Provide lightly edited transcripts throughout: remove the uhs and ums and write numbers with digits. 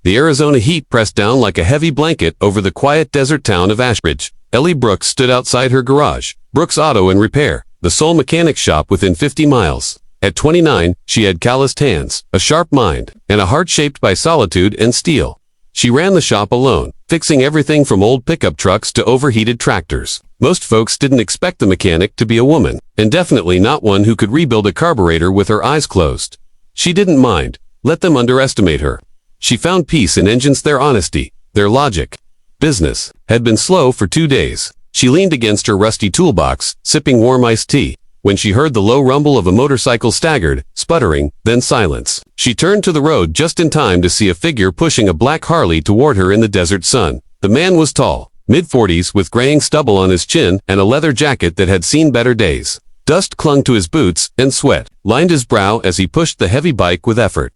The Arizona heat pressed down like a heavy blanket over the quiet desert town of Ashbridge. Ellie Brooks stood outside her garage, Brooks Auto and Repair, the sole mechanic shop within 50 miles. At 29, she had calloused hands, a sharp mind, and a heart shaped by solitude and steel. She ran the shop alone, fixing everything from old pickup trucks to overheated tractors. Most folks didn't expect the mechanic to be a woman, and definitely not one who could rebuild a carburetor with her eyes closed. She didn't mind. Let them underestimate her. She found peace in engines, their honesty, their logic. Business had been slow for 2 days. She leaned against her rusty toolbox, sipping warm iced tea, when she heard the low rumble of a motorcycle, staggered, sputtering, then silence. She turned to the road just in time to see a figure pushing a black Harley toward her in the desert sun. The man was tall, mid-40s, with graying stubble on his chin and a leather jacket that had seen better days. Dust clung to his boots, and sweat lined his brow as he pushed the heavy bike with effort.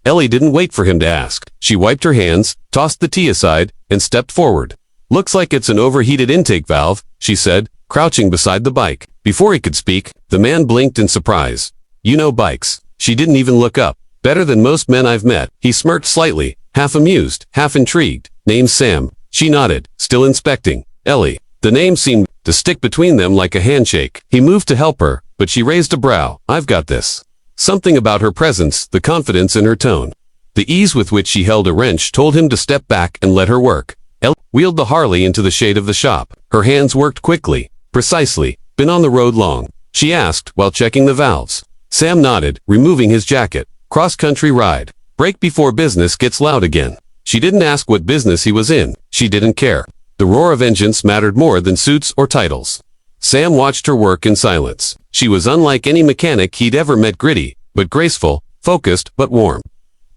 Ellie didn't wait for him to ask. She wiped her hands, tossed the tea aside, and stepped forward. "Looks like it's an overheated intake valve," she said, crouching beside the bike. Before he could speak, the man blinked in surprise. "You know bikes." She didn't even look up. "Better than most men I've met." He smirked slightly, half amused, half intrigued. "Name's Sam." She nodded, still inspecting. "Ellie." The name seemed to stick between them like a handshake. He moved to help her, but she raised a brow. "I've got this." Something about her presence, the confidence in her tone, the ease with which she held a wrench, told him to step back and let her work. Ellie wheeled the Harley into the shade of the shop. Her hands worked quickly, precisely. "Been on the road long?" she asked while checking the valves. Sam nodded, removing his jacket. "Cross-country ride. Break before business gets loud again." She didn't ask what business he was in. She didn't care. The roar of engines mattered more than suits or titles. Sam watched her work in silence. She was unlike any mechanic he'd ever met, gritty, but graceful, focused, but warm.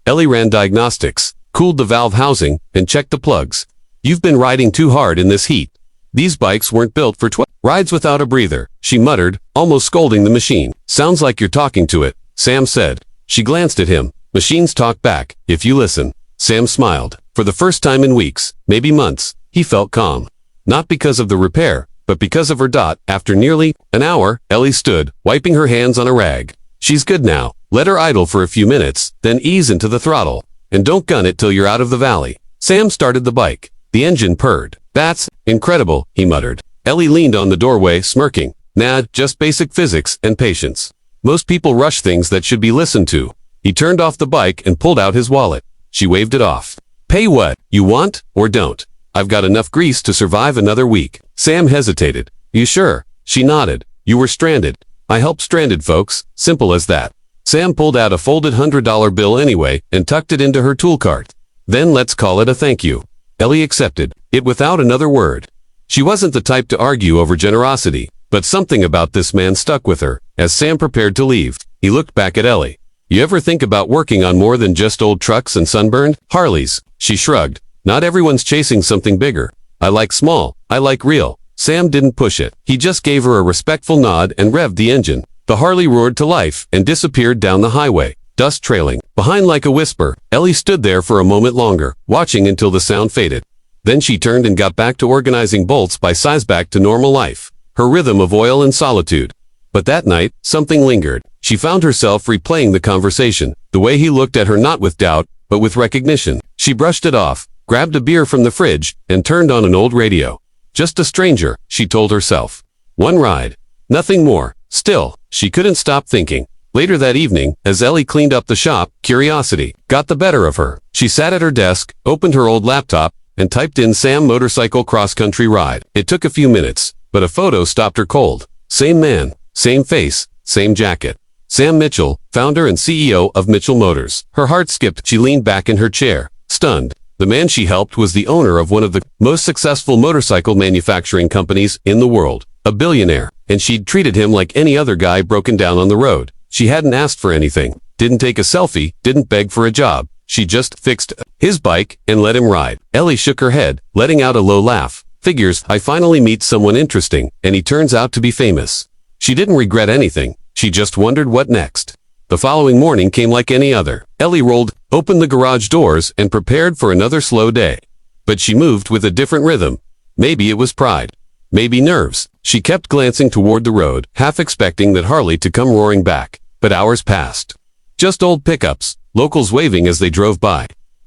Ellie ran diagnostics, cooled the valve housing, and checked the plugs. "You've been riding too hard in this heat. These bikes weren't built for rides without a breather," she muttered, almost scolding the machine. "Sounds like you're talking to it," Sam said. She glanced at him. "Machines talk back, if you listen." Sam smiled. For the first time in weeks, maybe months, he felt calm. Not because of the repair, but because of her. After nearly an hour, Ellie stood, wiping her hands on a rag. "She's good now. Let her idle for a few minutes, then ease into the throttle. And don't gun it till you're out of the valley." Sam started the bike. The engine purred. "That's incredible," he muttered. Ellie leaned on the doorway, smirking. "Nah, just basic physics and patience. Most people rush things that should be listened to." He turned off the bike and pulled out his wallet. She waved it off. "Pay what you want, or don't. I've got enough grease to survive another week." Sam hesitated. "You sure?" She nodded. "You were stranded. I help stranded folks. Simple as that." Sam pulled out a folded $100 bill anyway and tucked it into her tool cart. "Then let's call it a thank you." Ellie accepted it without another word. She wasn't the type to argue over generosity, but something about this man stuck with her. As Sam prepared to leave, he looked back at Ellie. "You ever think about working on more than just old trucks and sunburned Harleys?" She shrugged. "Not everyone's chasing something bigger. I like small. I like real." Sam didn't push it. He just gave her a respectful nod and revved the engine. The Harley roared to life and disappeared down the highway, dust trailing behind like a whisper. Ellie stood there for a moment longer, watching until the sound faded. Then she turned and got back to organizing bolts by size, back to normal life, her rhythm of oil and solitude. But that night, something lingered. She found herself replaying the conversation, the way he looked at her, not with doubt, but with recognition. She brushed it off, grabbed a beer from the fridge, and turned on an old radio. Just a stranger, she told herself. One ride. Nothing more. Still, she couldn't stop thinking. Later that evening, as Ellie cleaned up the shop, curiosity got the better of her. She sat at her desk, opened her old laptop, and typed in "Sam motorcycle cross-country ride." It took a few minutes, but a photo stopped her cold. Same man, same face, same jacket. Sam Mitchell, founder and CEO of Mitchell Motors. Her heart skipped. She leaned back in her chair, stunned. The man she helped was the owner of one of the most successful motorcycle manufacturing companies in the world, a billionaire, and she'd treated him like any other guy broken down on the road. She hadn't asked for anything, didn't take a selfie, didn't beg for a job. She just fixed his bike and let him ride. Ellie shook her head, letting out a low laugh. Figures, I finally meet someone interesting, and he turns out to be famous. She didn't regret anything. She just wondered what next. The following morning came like any other. Ellie rolled open the garage doors and prepared for another slow day. But she moved with a different rhythm. Maybe it was pride. Maybe nerves. She kept glancing toward the road, half expecting that Harley to come roaring back. But hours passed. Just old pickups, locals waving as they drove by.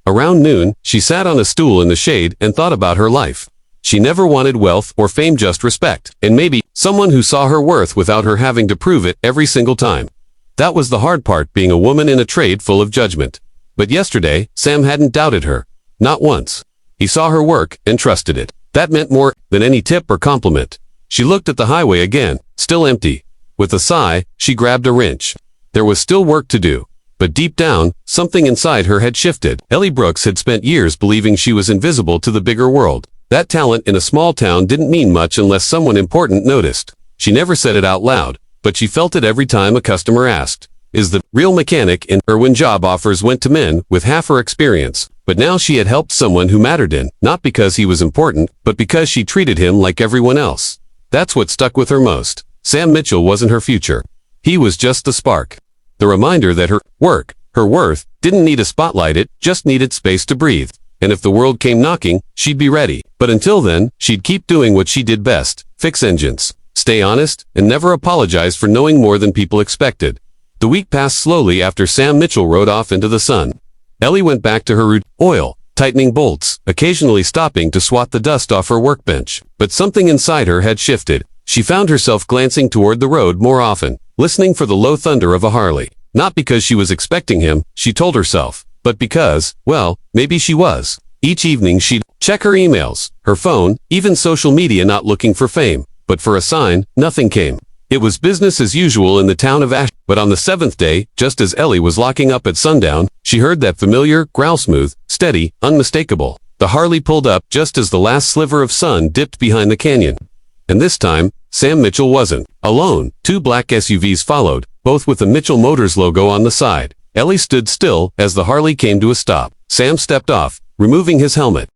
Around noon, she sat on a stool in the shade and thought about her life. She never wanted wealth or fame, just respect, and maybe someone who saw her worth without her having to prove it every single time. That was the hard part, being a woman in a trade full of judgment. But yesterday, Sam hadn't doubted her. Not once. He saw her work and trusted it. That meant more than any tip or compliment. She looked at the highway again, still empty. With a sigh, she grabbed a wrench. There was still work to do. But deep down, something inside her had shifted. Ellie Brooks had spent years believing she was invisible to the bigger world. That talent in a small town didn't mean much unless someone important noticed. She never said it out loud, but she felt it every time a customer asked, "Is the real mechanic in?" Or when job offers went to men with half her experience. But now she had helped someone who mattered in, not because he was important, but because she treated him like everyone else. That's what stuck with her most. Sam Mitchell wasn't her future. He was just the spark. The reminder that her work, her worth, didn't need a spotlight, it just needed space to breathe. And if the world came knocking, she'd be ready. But until then, she'd keep doing what she did best: fix engines, stay honest, and never apologize for knowing more than people expected. The week passed slowly after Sam Mitchell rode off into the sun. Ellie went back to her routine: oil, tightening bolts, occasionally stopping to swat the dust off her workbench. But something inside her had shifted. She found herself glancing toward the road more often, listening for the low thunder of a Harley. Not because she was expecting him, she told herself, but because, well, maybe she was. Each evening she'd check her emails, her phone, even social media, not looking for fame, but for a sign. Nothing came. It was business as usual in the town of Ash. But on the seventh day, just as Ellie was locking up at sundown, she heard that familiar growl, smooth, steady, unmistakable. The Harley pulled up just as the last sliver of sun dipped behind the canyon. And this time, Sam Mitchell wasn't alone. Two black SUVs followed, both with the Mitchell Motors logo on the side. Ellie stood still as the Harley came to a stop. Sam stepped off, removing his helmet.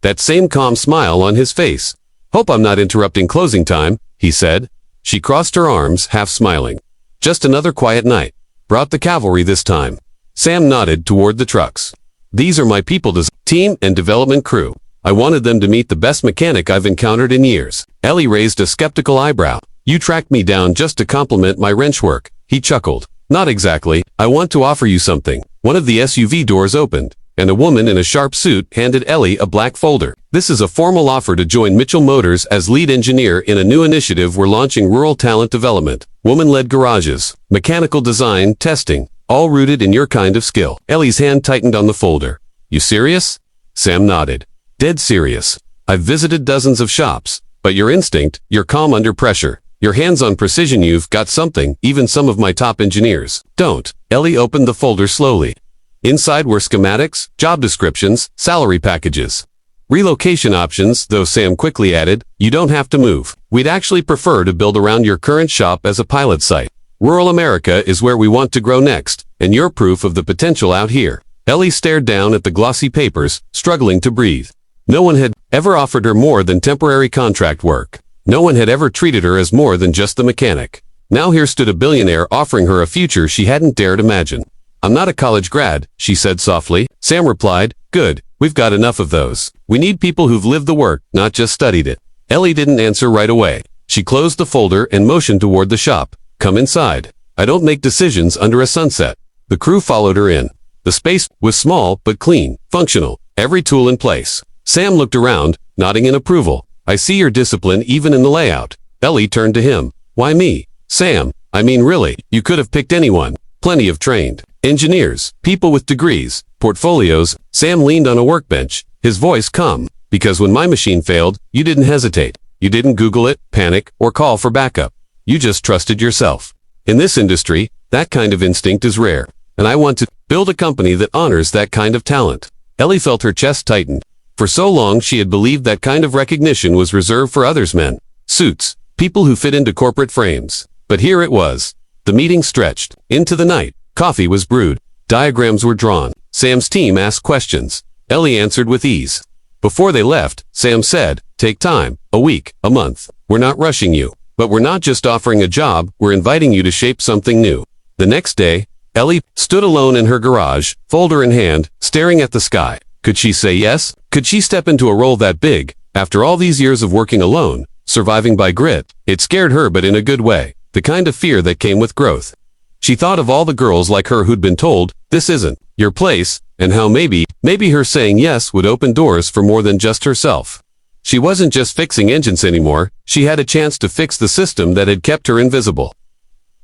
That same calm smile on his face. "Hope I'm not interrupting closing time," he said. She crossed her arms, half smiling. "Just another quiet night. Brought the cavalry this time." Sam nodded toward the trucks. "These are my people, team and development crew. I wanted them to meet the best mechanic I've encountered in years." Ellie raised a skeptical eyebrow. "You tracked me down just to compliment my wrench work," he chuckled. "Not exactly. I want to offer you something." One of the SUV doors opened, and a woman in a sharp suit handed Ellie a black folder. "This is a formal offer to join Mitchell Motors as lead engineer in a new initiative we're launching: rural talent development, woman-led garages, mechanical design, testing, all rooted in your kind of skill." Ellie's hand tightened on the folder. "You serious?" Sam nodded. "Dead serious. I've visited dozens of shops, but your instinct, your calm under pressure, your hands-on precision, you've got something even some of my top engineers don't." Ellie opened the folder slowly. Inside were schematics, job descriptions, salary packages. Relocation options, though Sam quickly added, "You don't have to move. We'd actually prefer to build around your current shop as a pilot site. Rural America is where we want to grow next, and you're proof of the potential out here." Ellie stared down at the glossy papers, struggling to breathe. No one had ever offered her more than temporary contract work. No one had ever treated her as more than just the mechanic. Now here stood a billionaire offering her a future she hadn't dared imagine. "I'm not a college grad," she said softly. Sam replied, "Good, we've got enough of those. We need people who've lived the work, not just studied it." Ellie didn't answer right away. She closed the folder and motioned toward the shop. "Come inside. I don't make decisions under a sunset." The crew followed her in. The space was small but clean, functional, every tool in place. Sam looked around, nodding in approval. "I see your discipline even in the layout." Ellie turned to him. "Why me?" "Sam, I mean really, you could have picked anyone. Plenty of trained engineers, people with degrees, portfolios." Sam leaned on a workbench, his voice calm. "Because when my machine failed, you didn't hesitate. You didn't Google it, panic, or call for backup. You just trusted yourself. In this industry, that kind of instinct is rare. And I want to build a company that honors that kind of talent." Ellie felt her chest tighten. For so long she had believed that kind of recognition was reserved for others: men, suits, people who fit into corporate frames. But here it was. The meeting stretched into the night. Coffee was brewed. Diagrams were drawn. Sam's team asked questions. Ellie answered with ease. Before they left, Sam said, "Take time, a week, a month. We're not rushing you. But we're not just offering a job, we're inviting you to shape something new." The next day, Ellie stood alone in her garage, folder in hand, staring at the sky. Could she say yes? Could she step into a role that big, after all these years of working alone, surviving by grit? It scared her, but in a good way, the kind of fear that came with growth. She thought of all the girls like her who'd been told, "This isn't your place," and how maybe her saying yes would open doors for more than just herself. She wasn't just fixing engines anymore, she had a chance to fix the system that had kept her invisible.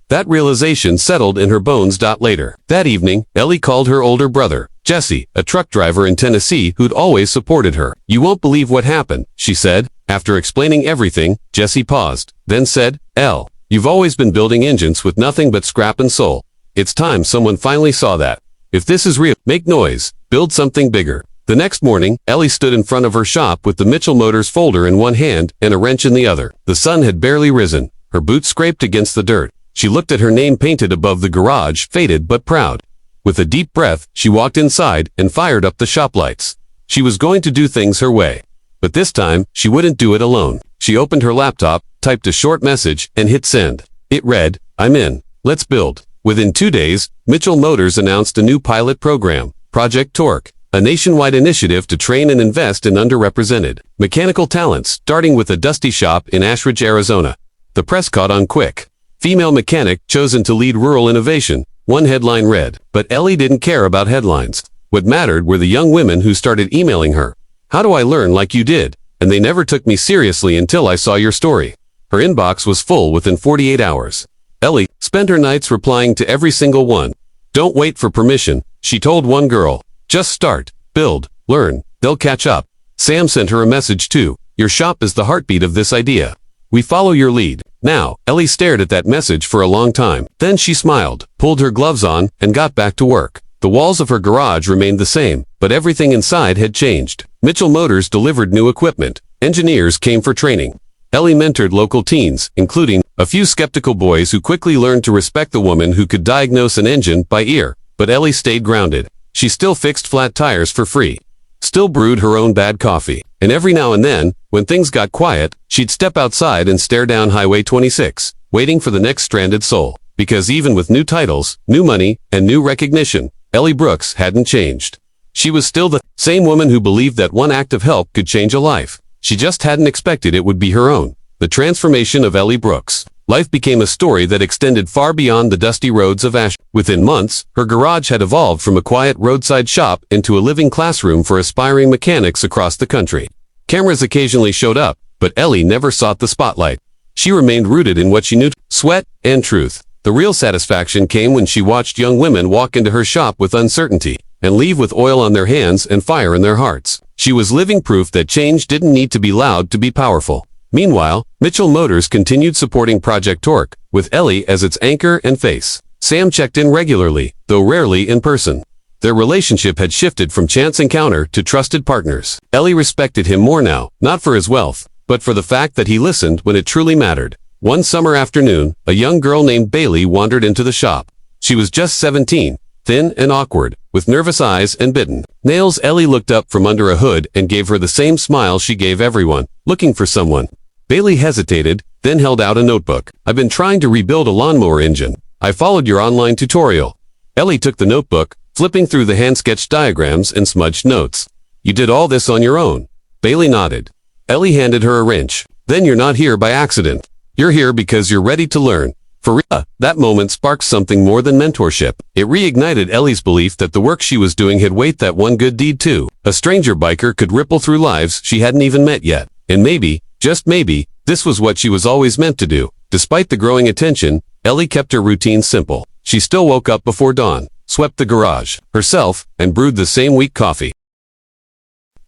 That realization settled in her bones. Later that evening, Ellie called her older brother, Jesse, a truck driver in Tennessee who'd always supported her. "You won't believe what happened," she said. After explaining everything, Jesse paused, then said, "Elle, you've always been building engines with nothing but scrap and soul. It's time someone finally saw that. If this is real, make noise, build something bigger." The next morning, Ellie stood in front of her shop with the Mitchell Motors folder in one hand and a wrench in the other. The sun had barely risen. Her boots scraped against the dirt. She looked at her name painted above the garage, faded but proud. With a deep breath, she walked inside and fired up the shop lights. She was going to do things her way. But this time, she wouldn't do it alone. She opened her laptop, typed a short message, and hit send. It read, "I'm in. Let's build." Within 2 days, Mitchell Motors announced a new pilot program, Project Torque, a nationwide initiative to train and invest in underrepresented mechanical talents, starting with a dusty shop in Ashridge, Arizona. The press caught on quick. "Female mechanic chosen to lead rural innovation," one headline read. But Ellie didn't care about headlines. What mattered were the young women who started emailing her. "How do I learn like you did? And they never took me seriously until I saw your story." Her inbox was full within 48 hours. Ellie spent her nights replying to every single one. "Don't wait for permission," she told one girl. "Just start, build, learn, they'll catch up." Sam sent her a message too. "Your shop is the heartbeat of this idea. We follow your lead." Now, Ellie stared at that message for a long time. Then she smiled, pulled her gloves on, and got back to work. The walls of her garage remained the same, but everything inside had changed. Mitchell Motors delivered new equipment. Engineers came for training. Ellie mentored local teens, including a few skeptical boys who quickly learned to respect the woman who could diagnose an engine by ear. But Ellie stayed grounded. She still fixed flat tires for free, still brewed her own bad coffee, and every now and then, when things got quiet, she'd step outside and stare down Highway 26, waiting for the next stranded soul. Because even with new titles, new money, and new recognition, Ellie Brooks hadn't changed. She was still the same woman who believed that one act of help could change a life. She just hadn't expected it would be her own. The transformation of Ellie Brooks' life became a story that extended far beyond the dusty roads of Ash. Within months, her garage had evolved from a quiet roadside shop into a living classroom for aspiring mechanics across the country. Cameras occasionally showed up, but Ellie never sought the spotlight. She remained rooted in what she knew, sweat and truth. The real satisfaction came when she watched young women walk into her shop with uncertainty and leave with oil on their hands and fire in their hearts. She was living proof that change didn't need to be loud to be powerful. Meanwhile, Mitchell Motors continued supporting Project Torque, with Ellie as its anchor and face. Sam checked in regularly, though rarely in person. Their relationship had shifted from chance encounter to trusted partners. Ellie respected him more now, not for his wealth, but for the fact that he listened when it truly mattered. One summer afternoon, a young girl named Bailey wandered into the shop. She was just 17, thin and awkward, with nervous eyes and bitten nails. Ellie looked up from under a hood and gave her the same smile she gave everyone, looking for someone. Bailey hesitated, then held out a notebook. "I've been trying to rebuild a lawnmower engine. I followed your online tutorial." Ellie took the notebook, flipping through the hand-sketched diagrams and smudged notes. "You did all this on your own?" Bailey nodded. Ellie handed her a wrench. "Then you're not here by accident. You're here because you're ready to learn." For real, that moment sparked something more than mentorship. It reignited Ellie's belief that the work she was doing had weight, that one good deed too. A stranger biker could ripple through lives she hadn't even met yet. And maybe, just maybe, this was what she was always meant to do. Despite the growing attention, Ellie kept her routine simple. She still woke up before dawn, swept the garage herself, and brewed the same weak coffee.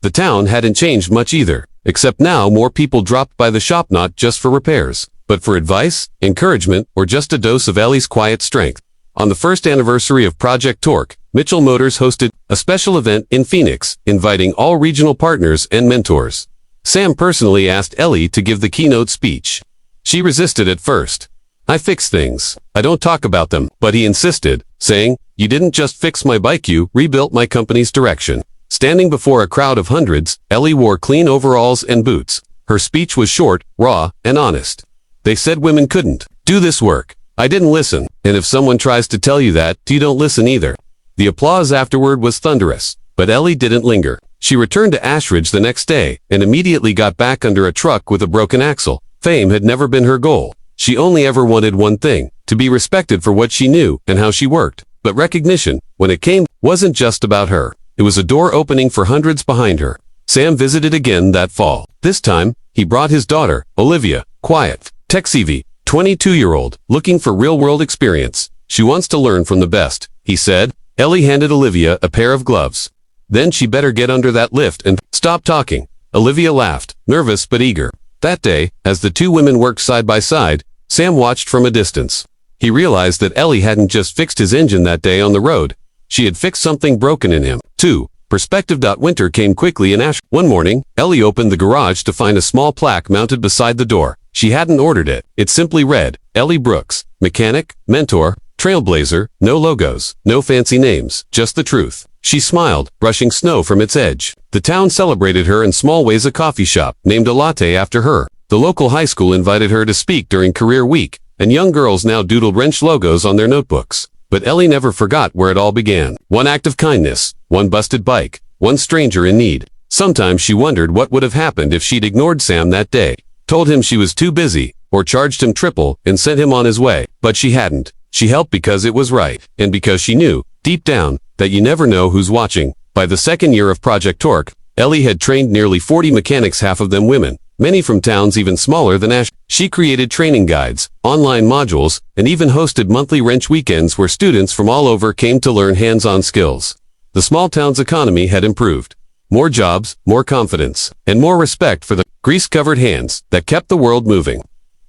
The town hadn't changed much either, except now more people dropped by the shop not just for repairs, but for advice, encouragement, or just a dose of Ellie's quiet strength. On the first anniversary of Project Torque, Mitchell Motors hosted a special event in Phoenix, inviting all regional partners and mentors. Sam personally asked Ellie to give the keynote speech. She resisted at first. "I fix things. I don't talk about them," but he insisted, saying, "You didn't just fix my bike, you rebuilt my company's direction." Standing before a crowd of hundreds, Ellie wore clean overalls and boots. Her speech was short, raw, and honest. "They said women couldn't do this work. I didn't listen, and if someone tries to tell you that, you don't listen either." The applause afterward was thunderous, but Ellie didn't linger. She returned to Ashridge the next day, and immediately got back under a truck with a broken axle. Fame had never been her goal. She only ever wanted one thing, to be respected for what she knew and how she worked. But recognition, when it came, wasn't just about her. It was a door opening for hundreds behind her. Sam visited again that fall. This time, he brought his daughter, Olivia, quiet, tech-savvy, 22-year-old, looking for real-world experience. She wants to learn from the best, he said. Ellie handed Olivia a pair of gloves. Then she better get under that lift and stop talking. Olivia laughed, nervous but eager. That day, as the two women worked side by side, Sam watched from a distance. He realized that Ellie hadn't just fixed his engine that day on the road. She had fixed something broken in him, too. Perspective. Winter came quickly in Ash. One morning, Ellie opened the garage to find a small plaque mounted beside the door. She hadn't ordered it. It simply read, Ellie Brooks, mechanic, mentor, trailblazer, no logos, no fancy names, just the truth. She smiled, brushing snow from its edge. The town celebrated her in small ways. A coffee shop, named a latte after her. The local high school invited her to speak during Career Week, and young girls now doodled wrench logos on their notebooks. But Ellie never forgot where it all began. One act of kindness, one busted bike, one stranger in need. Sometimes she wondered what would have happened if she'd ignored Sam that day, told him she was too busy, or charged him triple and sent him on his way. But she hadn't. She helped because it was right, and because she knew, deep down, that you never know who's watching. By the second year of Project Torque, Ellie had trained nearly 40 mechanics, half of them women, many from towns even smaller than Ash. She created training guides, online modules, and even hosted monthly wrench weekends where students from all over came to learn hands-on skills. The small town's economy had improved. More jobs, more confidence, and more respect for the grease-covered hands that kept the world moving.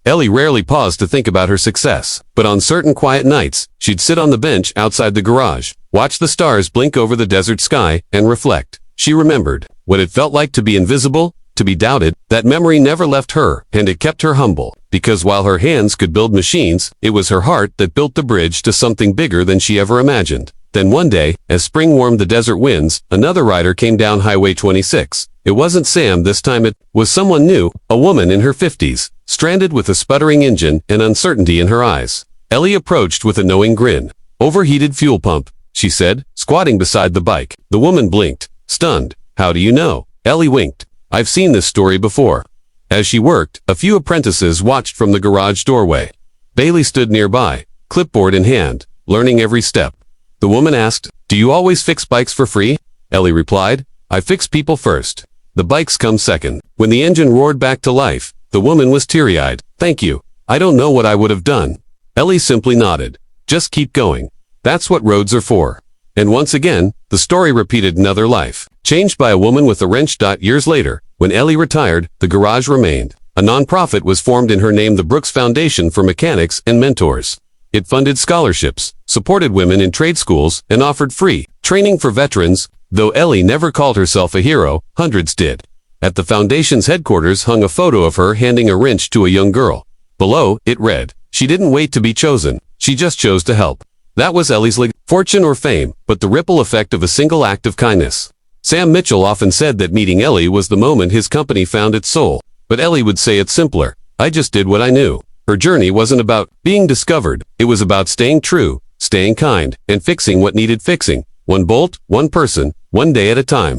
Ellie rarely paused to think about her success, but on certain quiet nights, she'd sit on the bench outside the garage, watch the stars blink over the desert sky, and reflect. She remembered what it felt like to be invisible, to be doubted. That memory never left her, and it kept her humble, because while her hands could build machines, it was her heart that built the bridge to something bigger than she ever imagined. Then one day, as spring warmed the desert winds, another rider came down Highway 26. It wasn't Sam this time, it was someone new, a woman in her 50s, stranded with a sputtering engine and uncertainty in her eyes. Ellie approached with a knowing grin. Overheated fuel pump, she said, squatting beside the bike. The woman blinked, stunned. How do you know? Ellie winked. I've seen this story before. As she worked, a few apprentices watched from the garage doorway. Bailey stood nearby, clipboard in hand, learning every step. The woman asked, do you always fix bikes for free? Ellie replied, I fix people first. The bikes come second. When the engine roared back to life, the woman was teary-eyed. Thank you. I don't know what I would have done. Ellie simply nodded. Just keep going. That's what roads are for. And once again, the story repeated another life, changed by a woman with a wrench. Years later, when Ellie retired, the garage remained. A nonprofit was formed in her name, the Brooks Foundation for Mechanics and Mentors. It funded scholarships, supported women in trade schools, and offered free training for veterans. Though Ellie never called herself a hero, hundreds did. At the foundation's headquarters hung a photo of her handing a wrench to a young girl. Below, it read, she didn't wait to be chosen, she just chose to help. That was Ellie's fortune or fame, but the ripple effect of a single act of kindness. Sam Mitchell often said that meeting Ellie was the moment his company found its soul. But Ellie would say it simpler. I just did what I knew. Her journey wasn't about being discovered. It was about staying true, staying kind, and fixing what needed fixing. One bolt, one person, one day at a time.